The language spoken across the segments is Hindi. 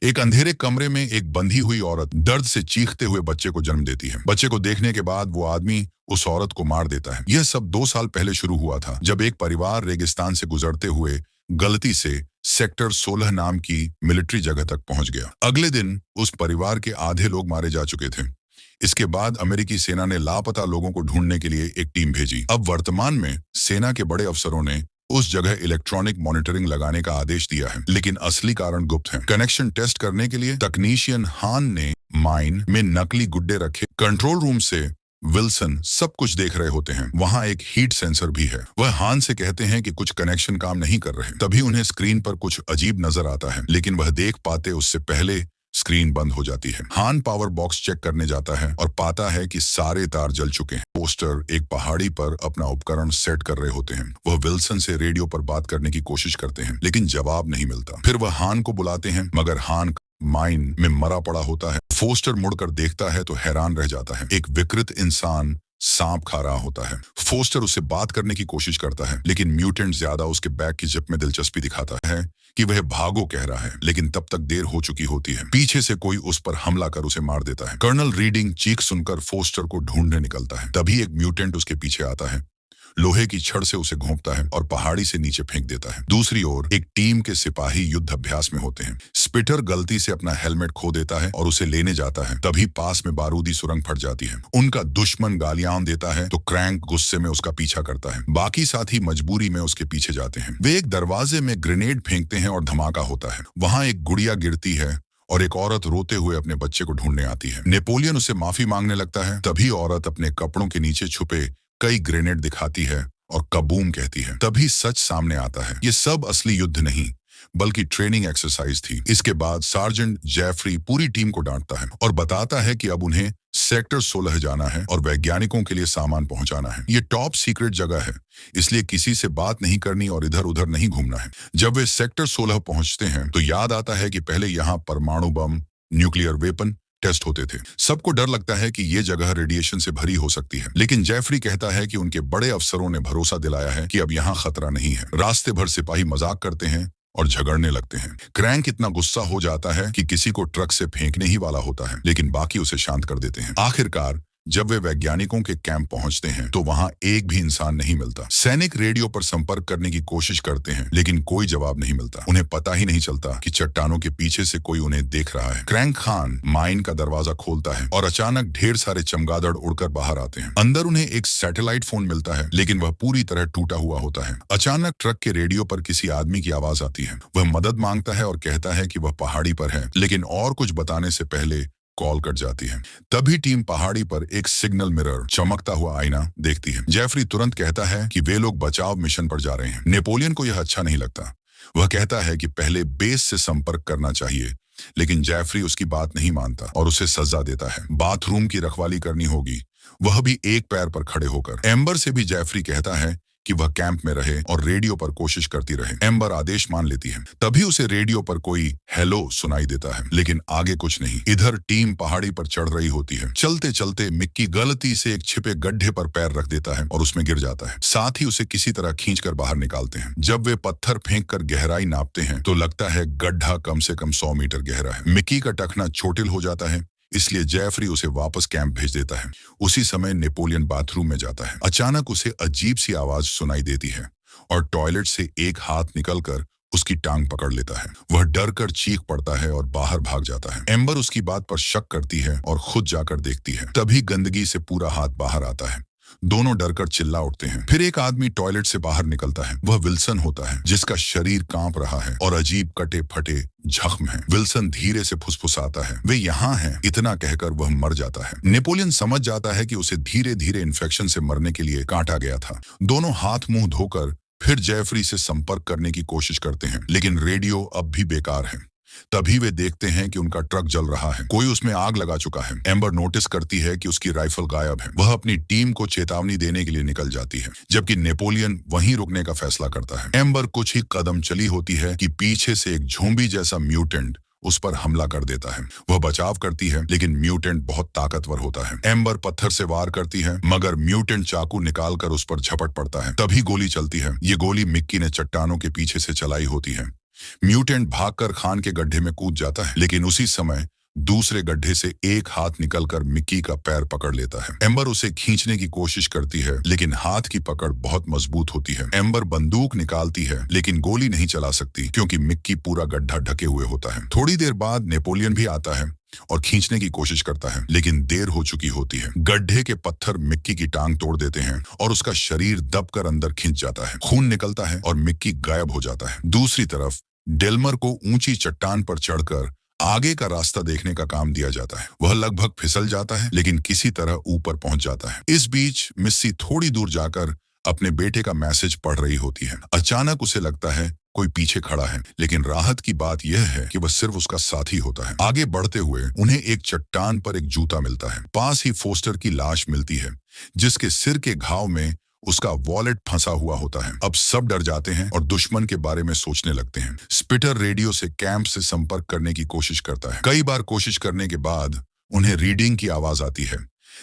एक अंधेरे कमरे में एक बंधी हुई औरत दर्द से चीखते हुए बच्चे को जन्म देती है। बच्चे को देखने के बाद वो आदमी उस औरत को मार देता है। यह सब 2 साल पहले शुरू हुआ था, जब एक परिवार रेगिस्तान से गुजरते हुए गलती से सेक्टर 16 नाम की मिलिट्री जगह तक पहुंच गया। अगले दिन उस परिवार के आधे लोग मारे जा चुके थे। इसके बाद अमेरिकी सेना ने लापता लोगों को ढूंढने के लिए एक टीम भेजी। अब वर्तमान में सेना के बड़े अफसरों ने उस जगह इलेक्ट्रॉनिक मॉनिटरिंग लगाने का आदेश दिया है, लेकिन असली कारण गुप्त है। कनेक्शन टेस्ट करने के लिए तकनीशियन हान ने माइन में नकली गुड्डे रखे। कंट्रोल रूम से विल्सन सब कुछ देख रहे होते हैं। वहां एक हीट सेंसर भी है। वह हान से कहते हैं कि कुछ कनेक्शन काम नहीं कर रहे। तभी उन्हें स्क्रीन पर कुछ अजीब नजर आता है, लेकिन वह देख पाते उससे पहले स्क्रीन बंद हो जाती है। हान पावर बॉक्स चेक करने जाता है और पाता है कि सारे तार जल चुके हैं। पोस्टर एक पहाड़ी पर अपना उपकरण सेट कर रहे होते हैं। वह विल्सन से रेडियो पर बात करने की कोशिश करते हैं, लेकिन जवाब नहीं मिलता। फिर वह हान को बुलाते हैं, मगर हान माइन में मरा पड़ा होता है। फोस्टर मुड़कर देखता है तो हैरान रह जाता है। एक विकृत इंसान सांप खा रहा होता है। फोस्टर उससे बात करने की कोशिश करता है, लेकिन म्यूटेंट ज्यादा उसके बैग की जिप में दिलचस्पी दिखाता है कि वह भागो कह रहा है, लेकिन तब तक देर हो चुकी होती है। पीछे से कोई उस पर हमला कर उसे मार देता है। कर्नल रीडिंग चीख सुनकर फोस्टर को ढूंढने निकलता है। तभी एक म्यूटेंट उसके पीछे आता है, लोहे की छड़ से उसे घोंपता है और पहाड़ी से नीचे फेंक देता है। दूसरी ओर एक टीम के सिपाही युद्ध अभ्यास में होते हैं। स्पिटर गलती से अपना हेलमेट खो देता है और उसे लेने जाता है। तभी पास में बारूदी सुरंग फट जाती है। उनका दुश्मन गालियां देता है तो क्रैंक गुस्से में उसका पीछा करता है। बाकी साथी मजबूरी में उसके पीछे जाते हैं। वे एक दरवाजे में ग्रेनेड फेंकते हैं और धमाका होता है। वहां एक गुड़िया गिरती है और एक औरत रोते हुए अपने बच्चे को ढूंढने आती है। नेपोलियन उसे माफी मांगने लगता है। तभी औरत अपने कपड़ों के नीचे छुपे कई ग्रेनेड दिखाती है और कबूम कहती है। तभी सच सामने आता है। ये सब असली युद्ध नहीं, बल्कि ट्रेनिंग एक्सरसाइज थी। इसके बाद सार्जेंट जेफरी पूरी टीम को डांटता है और बताता है कि अब उन्हें सेक्टर 16 जाना है और वैज्ञानिकों के लिए सामान पहुंचाना है। ये टॉप सीक्रेट जगह है, इसलिए किसी से बात नहीं करनी और इधर उधर नहीं घूमना है। जब वे सेक्टर 16 पहुंचते हैं तो याद आता है कि पहले यहाँ परमाणु बम, न्यूक्लियर वेपन टेस्ट होते थे। सबको डर लगता है कि ये जगह रेडिएशन से भरी हो सकती है, लेकिन जेफरी कहता है कि उनके बड़े अफसरों ने भरोसा दिलाया है कि अब यहाँ खतरा नहीं है। रास्ते भर सिपाही मजाक करते हैं और झगड़ने लगते हैं। क्रैंक इतना गुस्सा हो जाता है कि किसी को ट्रक से फेंकने ही वाला होता है, लेकिन बाकी उसे शांत कर देते हैं। आखिरकार जब वे वैज्ञानिकों के कैंप पहुंचते हैं तो वहां एक भी इंसान नहीं मिलता। सैनिक रेडियो पर संपर्क करने की कोशिश करते हैं, लेकिन कोई जवाब नहीं मिलता। उन्हें पता ही नहीं चलता कि चट्टानों के पीछे से कोई उन्हें देख रहा है। क्रैंक खान माइन का दरवाजा खोलता है और अचानक ढेर सारे चमगादड़ उड़कर बाहर आते हैं। अंदर उन्हें एक सैटेलाइट फोन मिलता है, लेकिन वह पूरी तरह टूटा हुआ होता है। अचानक ट्रक के रेडियो पर किसी आदमी की आवाज आती है। वह मदद मांगता है और कहता है कि वह पहाड़ी पर है, लेकिन और कुछ बताने से पहले कॉल कट जाती है। तभी टीम पहाड़ी पर एक सिग्नल मिरर, चमकता हुआ आईना देखती है। जेफरी तुरंत कहता है कि वे लोग बचाव मिशन पर जा रहे हैं। नेपोलियन को यह अच्छा नहीं लगता। वह कहता है कि पहले बेस से संपर्क करना चाहिए, लेकिन जेफरी उसकी बात नहीं मानता और उसे सजा देता है। बाथरूम की रखवाली करनी होगी, वह भी एक पैर पर खड़े होकर। एम्बर से भी जेफरी कहता है कि वह कैंप में रहे और रेडियो पर कोशिश करती रहे। एम्बर आदेश मान लेती है। तभी उसे रेडियो पर कोई हेलो सुनाई देता है, लेकिन आगे कुछ नहीं। इधर टीम पहाड़ी पर चढ़ रही होती है। चलते चलते मिक्की गलती से एक छिपे गड्ढे पर पैर रख देता है और उसमें गिर जाता है। साथ ही उसे किसी तरह खींचकर बाहर निकालते हैं। जब वे पत्थर फेंक कर गहराई नापते हैं तो लगता है गड्ढा कम से कम 100 मीटर गहरा है। मिक्की का टखना चोटिल हो जाता है, इसलिए जेफरी उसे वापस कैंप भेज देता है। उसी समय नेपोलियन बाथरूम में जाता है। अचानक उसे अजीब सी आवाज सुनाई देती है और टॉयलेट से एक हाथ निकलकर उसकी टांग पकड़ लेता है। वह डर कर चीख पड़ता है और बाहर भाग जाता है। एम्बर उसकी बात पर शक करती है और खुद जाकर देखती है। तभी गंदगी से पूरा हाथ बाहर आता है। दोनों डरकर चिल्ला उठते हैं। फिर एक आदमी टॉयलेट से बाहर निकलता है। वह विल्सन होता है, जिसका शरीर कांप रहा है और अजीब कटे फटे जख्म है। विल्सन धीरे से फुसफुसाता है, वे यहाँ हैं। इतना कहकर वह मर जाता है। नेपोलियन समझ जाता है कि उसे धीरे धीरे इन्फेक्शन से मरने के लिए काटा गया था। दोनों हाथ मुंह धोकर फिर जेफरी से संपर्क करने की कोशिश करते हैं, लेकिन रेडियो अब भी बेकार है। तभी वे देखते हैं कि उनका ट्रक जल रहा है। कोई उसमें आग लगा चुका है। एम्बर नोटिस करती है कि उसकी राइफल गायब है। वह अपनी टीम को चेतावनी देने के लिए निकल जाती है, जबकि नेपोलियन वहीं रुकने का फैसला करता है। एम्बर कुछ ही कदम चली होती है कि पीछे से एक झोंबी जैसा म्यूटेंट उस पर हमला कर देता है। वह बचाव करती है, लेकिन म्यूटेंट बहुत ताकतवर होता है। एम्बर पत्थर से वार करती है, मगर म्यूटेंट चाकू निकालकर उस पर झपट पड़ता है। तभी गोली चलती है। ये गोली मिक्की ने चट्टानों के पीछे से चलाई होती है। म्यूटेंट भागकर खान के गड्ढे में कूद जाता है, लेकिन उसी समय दूसरे गड्ढे से एक हाथ निकलकर मिक्की का पैर पकड़ लेता है। एम्बर उसे खींचने की कोशिश करती है, लेकिन हाथ की पकड़ बहुत मजबूत होती है। एम्बर बंदूक निकालती है, लेकिन गोली नहीं चला सकती क्योंकि मिक्की पूरा गड्ढा ढके हुए होता है। थोड़ी देर बाद नेपोलियन भी आता है और खींचने की कोशिश करता है, लेकिन देर हो चुकी होती है। गड्ढे के पत्थर मिक्की की टांग तोड़ देते हैं और उसका शरीर दबकर अंदर खिंच जाता है। खून निकलता है और मिक्की गायब हो जाता है। दूसरी तरफ डेल्मर को ऊंची चट्टान पर चढ़कर आगे का रास्ता देखने का काम दिया जाता है। वह लगभग फिसल जाता है, लेकिन किसी तरह ऊपर पहुंच जाता है। इस बीच मिस्सी थोड़ी दूर जाकर अपने बेटे का मैसेज पढ़ रही होती है। अचानक उसे लगता है कोई पीछे खड़ा है, लेकिन राहत की बात यह है कि वह सिर्फ उसका साथी होता है। आगे बढ़ते हुए उन्हें एक चट्टान पर एक जूता मिलता है। पास ही फोस्टर की लाश मिलती है, जिसके सिर के घाव में उसका वॉलेट फंसा हुआ होता है। अब सब डर जाते हैं और दुश्मन के बारे में सोचने लगते हैं। स्पिटर रेडियो से कैंप से संपर्क करने की कोशिश करता है। कई बार कोशिश करने के बाद उन्हें रीडिंग की आवाज आती है,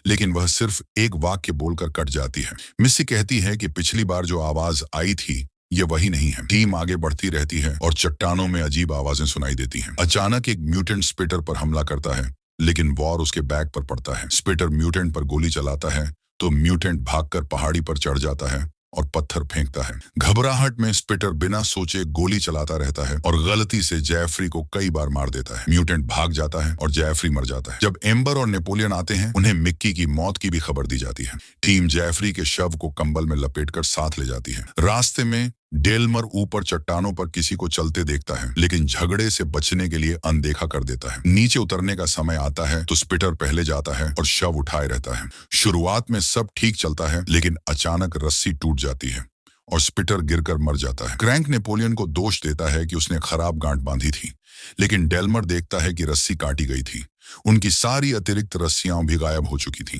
लेकिन वह सिर्फ एक वाक्य बोलकर कट जाती है। मिस्सी कहती है कि पिछली बार जो आवाज आई थी ये वही नहीं है। टीम आगे बढ़ती रहती है और चट्टानों में अजीब आवाजें सुनाई देती हैं। अचानक एक म्यूटेंट स्पिटर पर हमला करता है, लेकिन वॉर उसके बैग पर पड़ता है। स्पिटर म्यूटेंट पर गोली चलाता है तो म्यूटेंट भागकर पहाड़ी पर चढ़ जाता है और पत्थर फेंकता है। घबराहट में स्पिटर बिना सोचे गोली चलाता रहता है और गलती से जेफरी को कई बार मार देता है। म्यूटेंट भाग जाता है और जेफरी मर जाता है। जब एम्बर और नेपोलियन आते हैं, उन्हें मिक्की की मौत की भी खबर दी जाती है। टीम जेफरी के शव को कंबल में लपेटकर साथ ले जाती है। रास्ते में डेल्मर ऊपर चट्टानों पर किसी को चलते देखता है, लेकिन झगड़े से बचने के लिए अनदेखा कर देता है। नीचे उतरने का समय आता है तो स्पिटर पहले जाता है और शव उठाए रहता है। शुरुआत में सब ठीक चलता है, लेकिन अचानक रस्सी टूट जाती है और स्पिटर गिरकर मर जाता है। क्रैंक नेपोलियन को दोष देता है कि उसने खराब गांठ बांधी थी, लेकिन डेल्मर देखता है कि रस्सी काटी गई थी। उनकी सारी अतिरिक्त रस्सियां भी गायब हो चुकी थीं।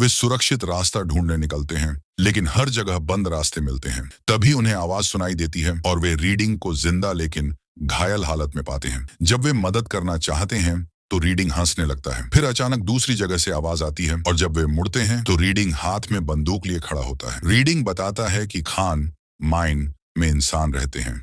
वे सुरक्षित रास्ता ढूंढने निकलते हैं, लेकिन हर जगह बंद रास्ते मिलते हैं। तभी उन्हें आवाज सुनाई देती है और वे रीडिंग को जिंदा लेकिन घायल हालत में पाते हैं। जब वे मदद करना चाहते हैं तो रीडिंग हंसने लगता है। फिर अचानक दूसरी जगह से आवाज आती है और जब वे मुड़ते हैं तो रीडिंग हाथ में बंदूक लिए खड़ा होता है। रीडिंग बताता है कि खान माइन में इंसान रहते हैं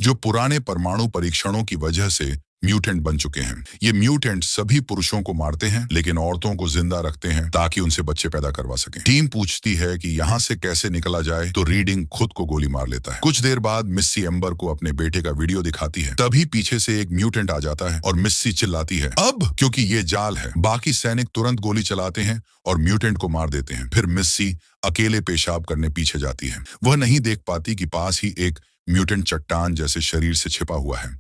जो पुराने परमाणु परीक्षणों की वजह से म्यूटेंट बन चुके हैं। ये म्यूटेंट सभी पुरुषों को मारते हैं, लेकिन औरतों को जिंदा रखते हैं ताकि उनसे बच्चे पैदा करवा सकें। टीम पूछती है कि यहाँ से कैसे निकला जाए, तो रीडिंग खुद को गोली मार लेता है। कुछ देर बाद मिस्सी एम्बर को अपने बेटे का वीडियो दिखाती है। तभी पीछे से एक म्यूटेंट आ जाता है और मिस्सी चिल्लाती है, अब, क्योंकि ये जाल है। बाकी सैनिक तुरंत गोली चलाते हैं और म्यूटेंट को मार देते हैं। फिर मिस्सी अकेले पेशाब करने पीछे जाती है। वह नहीं देख पाती कि पास ही एक म्यूटेंट चट्टान जैसे शरीर से छिपा हुआ है।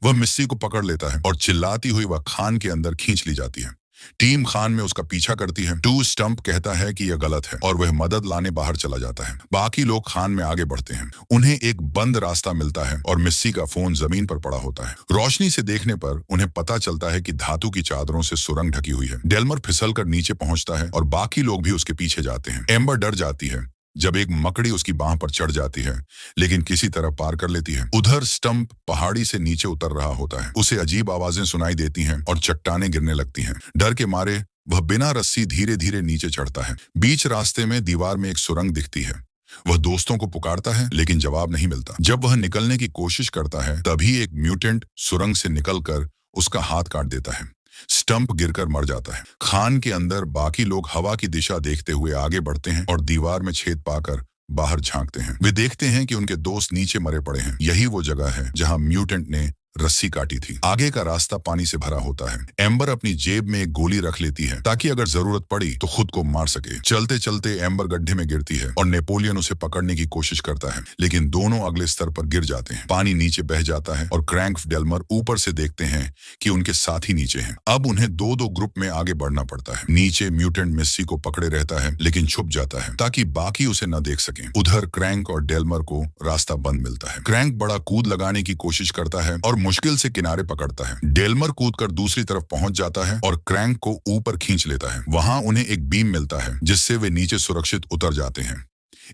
वह मिस्सी को पकड़ लेता है और चिल्लाती हुई वह खान के अंदर खींच ली जाती है। टीम खान में उसका पीछा करती है। टू स्टंप कहता है कि यह गलत है और वह मदद लाने बाहर चला जाता है। बाकी लोग खान में आगे बढ़ते हैं। उन्हें एक बंद रास्ता मिलता है और मिस्सी का फोन जमीन पर पड़ा होता है। रोशनी से देखने पर उन्हें पता चलता है कि धातु की चादरों से सुरंग ढकी हुई है। डेल्मर फिसलकर नीचे पहुंचता है और बाकी लोग भी उसके पीछे जाते हैं। एम्बर डर जाती है जब एक मकड़ी उसकी बाह पर चढ़ जाती है, लेकिन किसी तरह पार कर लेती है। उधर स्टंप पहाड़ी से नीचे उतर रहा होता है। उसे अजीब आवाजें सुनाई देती हैं और चट्टानें गिरने लगती हैं। डर के मारे वह बिना रस्सी धीरे धीरे नीचे चढ़ता है। बीच रास्ते में दीवार में एक सुरंग दिखती है। वह दोस्तों को पुकारता है, लेकिन जवाब नहीं मिलता। जब वह निकलने की कोशिश करता है, तभी एक म्यूटेंट सुरंग से निकलकर उसका हाथ काट देता है। स्टंप गिरकर मर जाता है। खान के अंदर बाकी लोग हवा की दिशा देखते हुए आगे बढ़ते हैं और दीवार में छेद पाकर बाहर झांकते हैं। वे देखते हैं कि उनके दोस्त नीचे मरे पड़े हैं। यही वो जगह है जहां म्यूटेंट ने रस्सी काटी थी। आगे का रास्ता पानी से भरा होता है। एम्बर अपनी जेब में एक गोली रख लेती है ताकि अगर जरूरत पड़ी तो खुद को मार सके। चलते चलते एम्बर गड्ढे में गिरती है और नेपोलियन उसे पकड़ने की कोशिश करता है, लेकिन दोनों अगले स्तर पर गिर जाते हैं। पानी नीचे बह जाता है और क्रैंक डेल्मर ऊपर से देखते हैं कि उनके साथी नीचे हैं। अब उन्हें दो दो ग्रुप में आगे बढ़ना पड़ता है। नीचे म्यूटेंट मिस्सी को पकड़े रहता है, लेकिन छुप जाता है ताकि बाकी उसे न देख सकें। उधर क्रैंक और डेल्मर को रास्ता बंद मिलता है। क्रैंक बड़ा कूद लगाने की कोशिश करता है और मुश्किल से किनारे पकड़ता है। डेल्मर कूदकर दूसरी तरफ पहुंच जाता है और क्रैंक को ऊपर खींच लेता है। वहां उन्हें एक बीम मिलता है जिससे वे नीचे सुरक्षित उतर जाते हैं।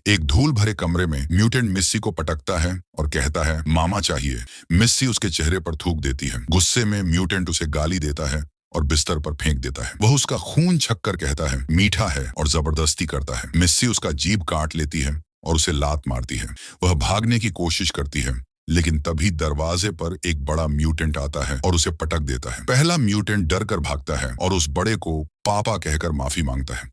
एक धूल भरे कमरे में म्यूटेंट मिस्सी को पटकता है और कहता है, मामा चाहिए। मिस्सी उसके चेहरे पर थूक देती है। गुस्से में म्यूटेंट उसे गाली देता है और बिस्तर पर फेंक देता है। वह उसका खून छककर कहता है, मीठा है, और जबरदस्ती करता है। मिस्सी उसका जीभ काट लेती है और उसे लात मारती है। वह भागने की कोशिश करती है, लेकिन तभी दरवाजे पर एक बड़ा म्यूटेंट आता है और उसे पटक देता है। पहला म्यूटेंट डर कर भागता है और उस बड़े को पापा कहकर माफी मांगता है।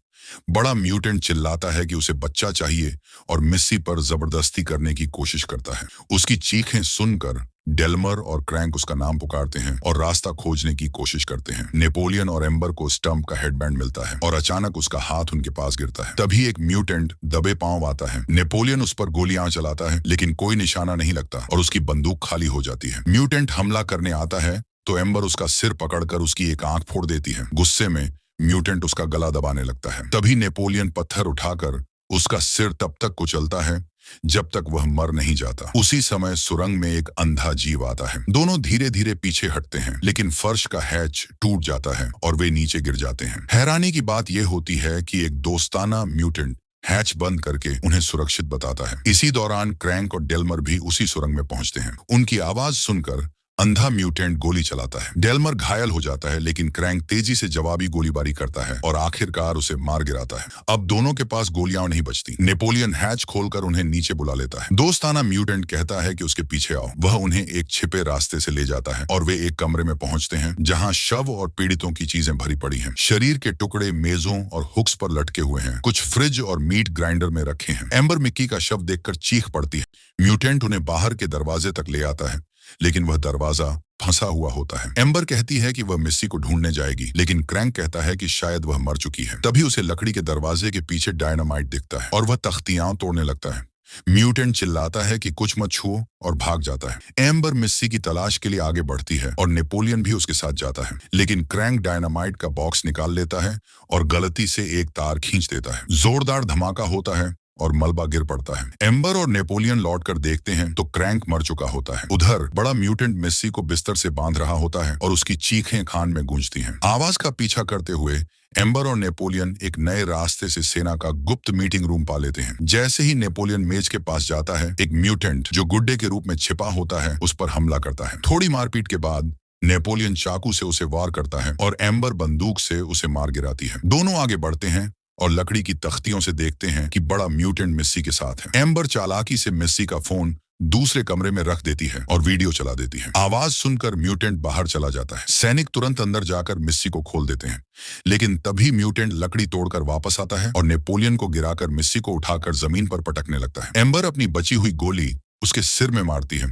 बड़ा म्यूटेंट चिल्लाता है कि उसे बच्चा चाहिए और मिस्सी पर जबरदस्ती करने की कोशिश करता है। उसकी चीखें सुनकर डेल्मर और क्रैंक उसका नाम पुकारते हैं और रास्ता खोजने की कोशिश करते हैं। नेपोलियन और एम्बर को स्टंप का हेडबैंड मिलता है और अचानक उसका हाथ उनके पास गिरता है। तभी एक म्यूटेंट दबे पांव आता है। नेपोलियन उस पर गोलियां चलाता है लेकिन कोई निशाना नहीं लगता और उसकी बंदूक खाली हो जाती है। म्यूटेंट हमला करने आता है तो एम्बर उसका सिर पकड़कर उसकी एक आंख फोड़ देती है। गुस्से में म्यूटेंट उसका गला दबाने लगता है। तभी नेपोलियन पत्थर उठाकर उसका सिर तब तक कुचलता है जब तक वह मर नहीं जाता। उसी समय सुरंग में एक अंधा जीव आता है। दोनों धीरे धीरे पीछे हटते हैं लेकिन फर्श का हैच टूट जाता है और वे नीचे गिर जाते हैं। हैरानी की बात यह होती है कि एक दोस्ताना म्यूटेंट हैच बंद करके उन्हें सुरक्षित बताता है। इसी दौरान क्रैंक और डेल्मर भी उसी सुरंग में पहुंचते हैं। उनकी आवाज सुनकर अंधा म्यूटेंट गोली चलाता है। डेल्मर घायल हो जाता है लेकिन क्रैंक तेजी से जवाबी गोलीबारी करता है और आखिरकार उसे मार गिराता है। अब दोनों के पास गोलियां नहीं बचती। नेपोलियन हैच खोलकर उन्हें नीचे बुला लेता है। दोस्ताना म्यूटेंट कहता है कि उसके पीछे आओ। वह उन्हें एक छिपे रास्ते से ले जाता है और वे एक कमरे में पहुंचते हैं जहां शव और पीड़ितों की चीजें भरी पड़ी हैं। शरीर के टुकड़े मेजों और हुक्स पर लटके हुए हैं। कुछ फ्रिज और मीट ग्राइंडर में रखे हैं। एम्बर मिक्की का शव देखकर चीख पड़ती है। म्यूटेंट उन्हें बाहर के दरवाजे तक ले आता है लेकिन वह दरवाजा फंसा हुआ होता है। एम्बर कहती है कि वह मिस्सी को ढूंढने जाएगी लेकिन क्रैंक कहता है कि शायद वह मर चुकी है। तभी उसे लकड़ी के दरवाजे के पीछे डायनामाइट दिखता है और वह तख्तियां तोड़ने लगता है। म्यूटेंट चिल्लाता है कि कुछ मत छुओ और भाग जाता है। एम्बर मिस्सी की तलाश के लिए आगे बढ़ती है और नेपोलियन भी उसके साथ जाता है लेकिन क्रैंक डायनामाइट का बॉक्स निकाल लेता है और गलती से एक तार खींच देता है। जोरदार धमाका होता है और मलबा गिर पड़ता है। एम्बर और नेपोलियन लौटकर देखते हैं तो क्रैंक मर चुका होता है। उधर बड़ा म्यूटेंट मिस्सी को बिस्तर से बांध रहा होता है और उसकी चीखें कान में गूंजती हैं। आवाज का पीछा करते हुए एम्बर और नेपोलियन एक नए रास्ते से सेना का गुप्त मीटिंग रूम पा लेते हैं। जैसे ही नेपोलियन मेज के पास जाता है, एक म्यूटेंट जो गुड्डे के रूप में छिपा होता है उस पर हमला करता है। थोड़ी मारपीट के बाद नेपोलियन चाकू से उसे वार करता है और एम्बर बंदूक से उसे मार गिराती है। दोनों आगे बढ़ते हैं और लकड़ी की तख्तियों से देखते हैं कि बड़ा म्यूटेंट मिस्सी के साथ है। एम्बर चालाकी से मिस्सी का फोन दूसरे कमरे में रख देती है और वीडियो चला देती है। आवाज सुनकर म्यूटेंट बाहर चला जाता है। सैनिक तुरंत अंदर जाकर मिस्सी को खोल देते हैं लेकिन तभी म्यूटेंट लकड़ी तोड़कर वापस आता है और नेपोलियन को गिराकर मिस्सी को उठाकर जमीन पर पटकने लगता है। एम्बर अपनी बची हुई गोली उसके सिर में मारती है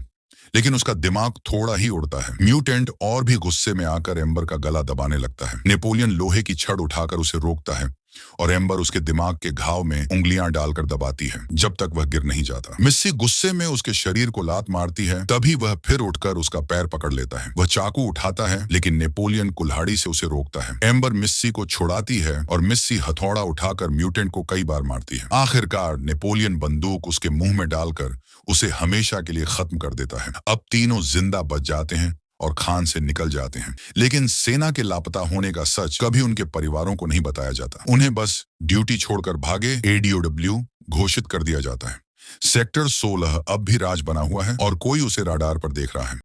लेकिन उसका दिमाग थोड़ा ही उड़ता है। म्यूटेंट और भी गुस्से में आकर एम्बर का गला दबाने लगता है। नेपोलियन लोहे की छड़ उठाकर उसे रोकता है और एम्बर उसके दिमाग के घाव में उंगलियां डालकर दबाती है जब तक वह गिर नहीं जाता। मिस्सी गुस्से में उसके शरीर को लात मारती है। तभी वह फिर उठकर उसका पैर पकड़ लेता है। वह चाकू उठाता है लेकिन नेपोलियन कुल्हाड़ी से उसे रोकता है। एम्बर मिस्सी को छुड़ाती है और मिस्सी हथौड़ा उठाकर म्यूटेंट को कई बार मारती है। आखिरकार नेपोलियन बंदूक उसके मुंह में डालकर उसे हमेशा के लिए खत्म कर देता है। अब तीनों जिंदा बच जाते हैं और खान से निकल जाते हैं लेकिन सेना के लापता होने का सच कभी उनके परिवारों को नहीं बताया जाता। उन्हें बस ड्यूटी छोड़कर भागे ADOW घोषित कर दिया जाता है। सेक्टर 16 अब भी राज बना हुआ है और कोई उसे राडार पर देख रहा है।